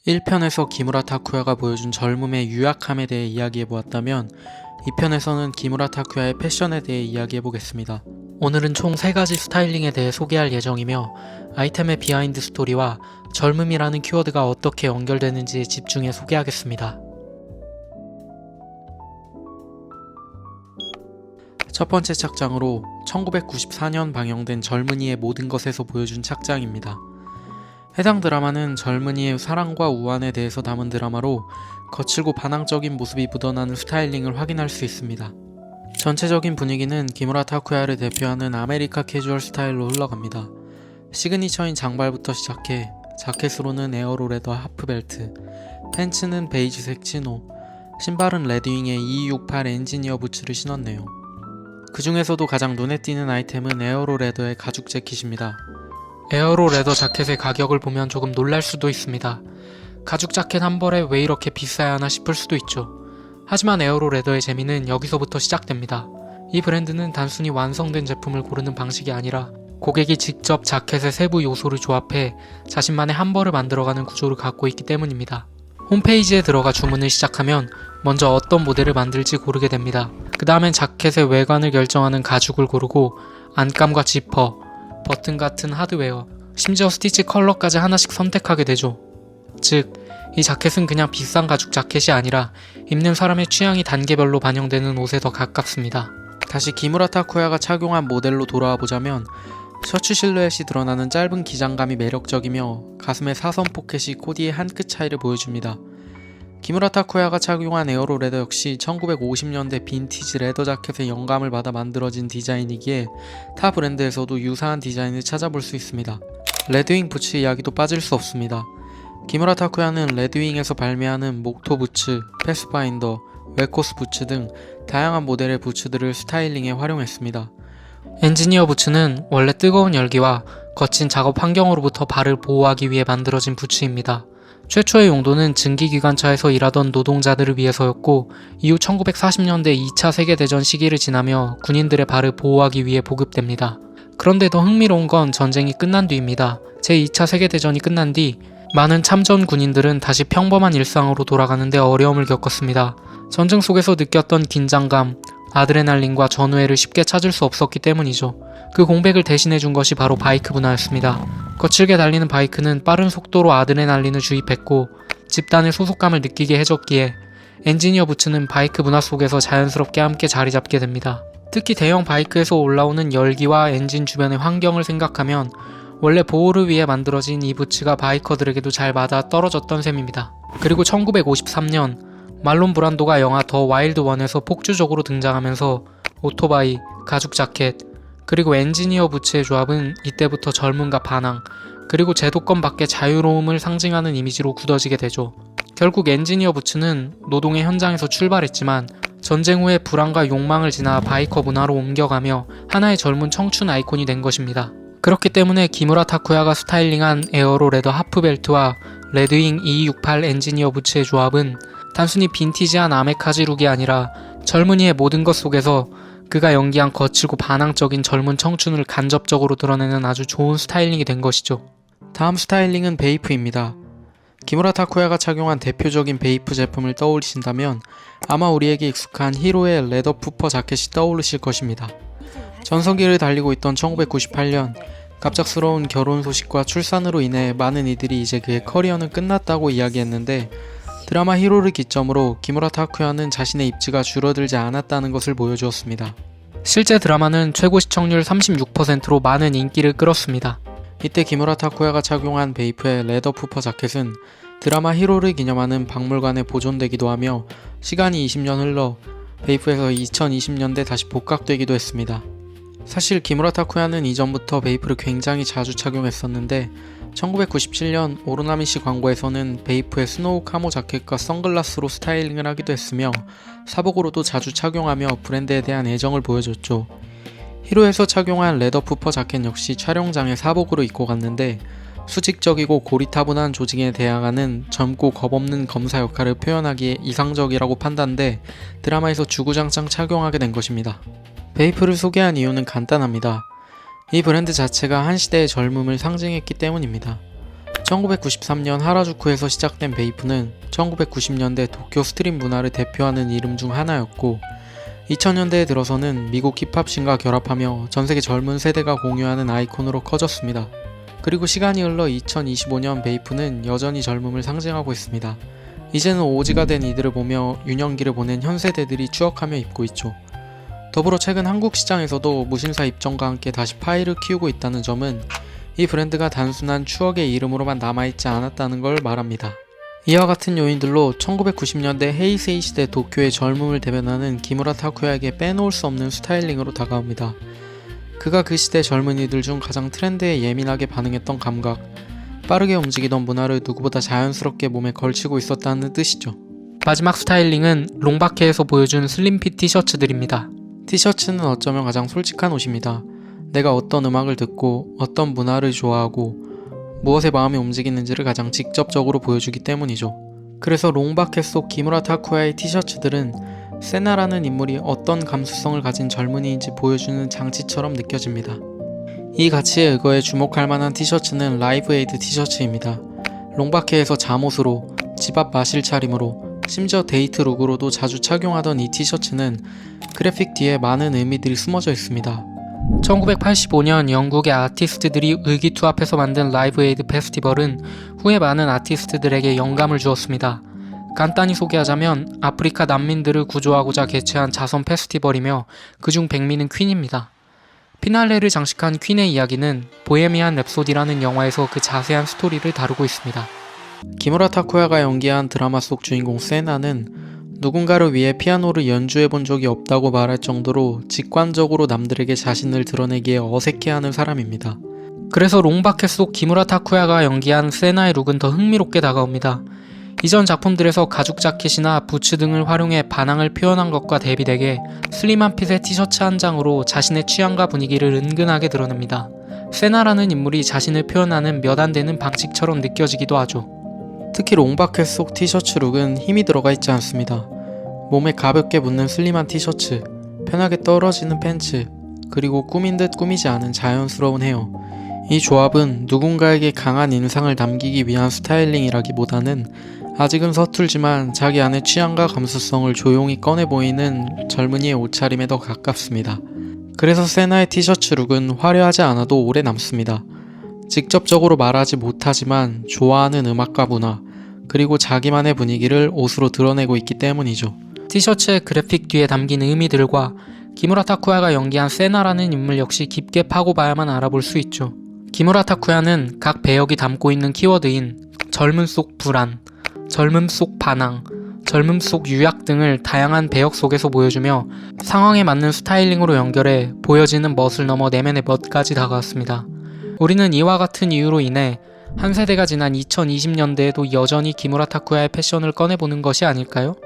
1편에서 기무라 타쿠야가 보여준 젊음의 유약함에 대해 이야기해보았다면 2편에서는 기무라 타쿠야의 패션에 대해 이야기해보겠습니다. 오늘은 총 3가지 스타일링에 대해 소개할 예정이며 아이템의 비하인드 스토리와 젊음이라는 키워드가 어떻게 연결되는지에 집중해 소개하겠습니다. 첫 번째 착장으로 1994년 방영된 젊은이의 모든 것에서 보여준 착장입니다. 해당 드라마는 젊은이의 사랑과 우환에 대해서 담은 드라마로 거칠고 반항적인 모습이 묻어나는 스타일링을 확인할 수 있습니다. 전체적인 분위기는 기무라 타쿠야를 대표하는 아메리카 캐주얼 스타일로 흘러갑니다. 시그니처인 장발부터 시작해 자켓으로는 에어로레더 하프벨트, 팬츠는 베이지색 치노, 신발은 레드윙의 2268 엔지니어 부츠를 신었네요. 그 중에서도 가장 눈에 띄는 아이템은 에어로레더의 가죽 재킷입니다. 에어로레더 자켓의 가격을 보면 조금 놀랄 수도 있습니다. 가죽 자켓 한 벌에 왜 이렇게 비싸야 하나 싶을 수도 있죠. 하지만 에어로레더의 재미는 여기서부터 시작됩니다. 이 브랜드는 단순히 완성된 제품을 고르는 방식이 아니라 고객이 직접 자켓의 세부 요소를 조합해 자신만의 한 벌을 만들어가는 구조를 갖고 있기 때문입니다. 홈페이지에 들어가 주문을 시작하면 먼저 어떤 모델을 만들지 고르게 됩니다. 그 다음엔 자켓의 외관을 결정하는 가죽을 고르고 안감과 지퍼, 버튼 같은 하드웨어, 심지어 스티치 컬러까지 하나씩 선택하게 되죠. 즉, 이 자켓은 그냥 비싼 가죽 자켓이 아니라 입는 사람의 취향이 단계별로 반영되는 옷에 더 가깝습니다. 다시 기무라 타쿠야가 착용한 모델로 돌아와 보자면 셔츠 실루엣이 드러나는 짧은 기장감이 매력적이며 가슴에 사선 포켓이 코디의 한 끗 차이를 보여줍니다. 기무라 타쿠야가 착용한 에어로레더 역시 1950년대 빈티지 레더 자켓의 영감을 받아 만들어진 디자인이기에 타 브랜드에서도 유사한 디자인을 찾아볼 수 있습니다. 레드윙 부츠 이야기도 빠질 수 없습니다. 기무라 타쿠야는 레드윙에서 발매하는 목토 부츠, 패스파인더, 웨코스 부츠 등 다양한 모델의 부츠들을 스타일링에 활용했습니다. 엔지니어 부츠는 원래 뜨거운 열기와 거친 작업 환경으로부터 발을 보호하기 위해 만들어진 부츠입니다. 최초의 용도는 증기기관차에서 일하던 노동자들을 위해서였고 이후 1940년대 2차 세계대전 시기를 지나며 군인들의 발을 보호하기 위해 보급됩니다. 그런데 더 흥미로운 건 전쟁이 끝난 뒤입니다. 제2차 세계대전이 끝난 뒤 많은 참전 군인들은 다시 평범한 일상으로 돌아가는데 어려움을 겪었습니다. 전쟁 속에서 느꼈던 긴장감, 아드레날린과 전우애를 쉽게 찾을 수 없었기 때문이죠. 그 공백을 대신해준 것이 바로 바이크 문화였습니다. 거칠게 달리는 바이크는 빠른 속도로 아드레날린을 주입했고 집단의 소속감을 느끼게 해줬기에 엔지니어 부츠는 바이크 문화 속에서 자연스럽게 함께 자리 잡게 됩니다. 특히 대형 바이크에서 올라오는 열기와 엔진 주변의 환경을 생각하면 원래 보호를 위해 만들어진 이 부츠가 바이커들에게도 잘 맞아 떨어졌던 셈입니다. 그리고 1953년 말론 브란도가 영화 더 와일드 원에서 폭주적으로 등장하면서 오토바이, 가죽 자켓, 그리고 엔지니어 부츠의 조합은 이때부터 젊음과 반항, 그리고 제도권 밖의 자유로움을 상징하는 이미지로 굳어지게 되죠. 결국 엔지니어 부츠는 노동의 현장에서 출발했지만 전쟁 후의 불안과 욕망을 지나 바이커 문화로 옮겨가며 하나의 젊은 청춘 아이콘이 된 것입니다. 그렇기 때문에 기무라 타쿠야가 스타일링한 에어로레더 하프벨트와 레드윙 2268 엔지니어 부츠의 조합은 단순히 빈티지한 아메카지룩이 아니라 젊은이의 모든 것 속에서 그가 연기한 거칠고 반항적인 젊은 청춘을 간접적으로 드러내는 아주 좋은 스타일링이 된 것이죠. 다음 스타일링은 베이프입니다. 기무라 타쿠야가 착용한 대표적인 베이프 제품을 떠올리신다면 아마 우리에게 익숙한 히로의 레더 푸퍼 자켓이 떠오르실 것입니다. 전성기를 달리고 있던 1998년 갑작스러운 결혼 소식과 출산으로 인해 많은 이들이 이제 그의 커리어는 끝났다고 이야기했는데 드라마 히로를 기점으로 기무라 타쿠야는 자신의 입지가 줄어들지 않았다는 것을 보여주었습니다. 실제 드라마는 최고 시청률 36%로 많은 인기를 끌었습니다. 이때 기무라 타쿠야가 착용한 베이프의 레더 푸퍼 자켓은 드라마 히로를 기념하는 박물관에 보존되기도 하며 시간이 20년 흘러 베이프에서 2020년대 다시 복각되기도 했습니다. 사실 기무라 타쿠야는 이전부터 베이프를 굉장히 자주 착용했었는데 1997년 오로나미시 광고에서는 베이프의 스노우 카모 자켓과 선글라스로 스타일링을 하기도 했으며 사복으로도 자주 착용하며 브랜드에 대한 애정을 보여줬죠. 히로에서 착용한 레더 푸퍼 자켓 역시 촬영장에 사복으로 입고 갔는데 수직적이고 고리타분한 조직에 대항하는 젊고 겁없는 검사 역할을 표현하기에 이상적이라고 판단돼 드라마에서 주구장창 착용하게 된 것입니다. 베이프를 소개한 이유는 간단합니다. 이 브랜드 자체가 한 시대의 젊음을 상징했기 때문입니다. 1993년 하라주쿠에서 시작된 베이프는 1990년대 도쿄 스트릿 문화를 대표하는 이름 중 하나였고 2000년대에 들어서는 미국 힙합씬과 결합하며 전세계 젊은 세대가 공유하는 아이콘으로 커졌습니다. 그리고 시간이 흘러 2025년 베이프는 여전히 젊음을 상징하고 있습니다. 이제는 오지가 된 이들을 보며 유년기를 보낸 현 세대들이 추억하며 입고 있죠. 더불어 최근 한국 시장에서도 무신사 입점과 함께 다시 파이를 키우고 있다는 점은 이 브랜드가 단순한 추억의 이름으로만 남아있지 않았다는 걸 말합니다. 이와 같은 요인들로 1990년대 헤이세이 시대 도쿄의 젊음을 대변하는 기무라 타쿠야에게 빼놓을 수 없는 스타일링으로 다가옵니다. 그가 그 시대 젊은이들 중 가장 트렌드에 예민하게 반응했던 감각, 빠르게 움직이던 문화를 누구보다 자연스럽게 몸에 걸치고 있었다는 뜻이죠. 마지막 스타일링은 롱바케에서 보여준 슬림핏 티셔츠들입니다. 티셔츠는 어쩌면 가장 솔직한 옷입니다. 내가 어떤 음악을 듣고 어떤 문화를 좋아하고 무엇에 마음이 움직이는지를 가장 직접적으로 보여주기 때문이죠. 그래서 롱바켓 속 기무라 타쿠야의 티셔츠들은 세나라는 인물이 어떤 감수성을 가진 젊은이인지 보여주는 장치처럼 느껴집니다. 이 가치에 의거해 주목할 만한 티셔츠는 라이브 에이드 티셔츠입니다. 롱바케에서 잠옷으로, 집 앞 마실 차림으로, 심지어 데이트 룩으로도 자주 착용하던 이 티셔츠는 그래픽 뒤에 많은 의미들이 숨어져 있습니다. 1985년 영국의 아티스트들이 의기투합해서 만든 라이브 에이드 페스티벌은 후에 많은 아티스트들에게 영감을 주었습니다. 간단히 소개하자면 아프리카 난민들을 구조하고자 개최한 자선 페스티벌이며 그중 백미는 퀸입니다. 피날레를 장식한 퀸의 이야기는 보헤미안 랩소디라는 영화에서 그 자세한 스토리를 다루고 있습니다. 기무라 타쿠야가 연기한 드라마 속 주인공 세나는 누군가를 위해 피아노를 연주해본 적이 없다고 말할 정도로 직관적으로 남들에게 자신을 드러내기에 어색해하는 사람입니다. 그래서 롱바켓 속 기무라 타쿠야가 연기한 세나의 룩은 더 흥미롭게 다가옵니다. 이전 작품들에서 가죽 자켓이나 부츠 등을 활용해 반항을 표현한 것과 대비되게 슬림한 핏의 티셔츠 한 장으로 자신의 취향과 분위기를 은근하게 드러냅니다. 세나라는 인물이 자신을 표현하는 몇 안 되는 방식처럼 느껴지기도 하죠. 특히 롱바켓 속 티셔츠 룩은 힘이 들어가 있지 않습니다. 몸에 가볍게 붙는 슬림한 티셔츠, 편하게 떨어지는 팬츠, 그리고 꾸민 듯 꾸미지 않은 자연스러운 헤어. 이 조합은 누군가에게 강한 인상을 남기기 위한 스타일링이라기보다는 아직은 서툴지만 자기 안의 취향과 감수성을 조용히 꺼내 보이는 젊은이의 옷차림에 더 가깝습니다. 그래서 세나의 티셔츠 룩은 화려하지 않아도 오래 남습니다. 직접적으로 말하지 못하지만 좋아하는 음악과 문화, 그리고 자기만의 분위기를 옷으로 드러내고 있기 때문이죠. 티셔츠의 그래픽 뒤에 담긴 의미들과 기무라 타쿠야가 연기한 세나라는 인물 역시 깊게 파고봐야만 알아볼 수 있죠. 기무라 타쿠야는 각 배역이 담고 있는 키워드인 젊음 속 불안, 젊음 속 반항, 젊음 속 유약 등을 다양한 배역 속에서 보여주며 상황에 맞는 스타일링으로 연결해 보여지는 멋을 넘어 내면의 멋까지 다가왔습니다. 우리는 이와 같은 이유로 인해 한 세대가 지난 2020년대에도 여전히 기무라 타쿠야의 패션을 꺼내보는 것이 아닐까요?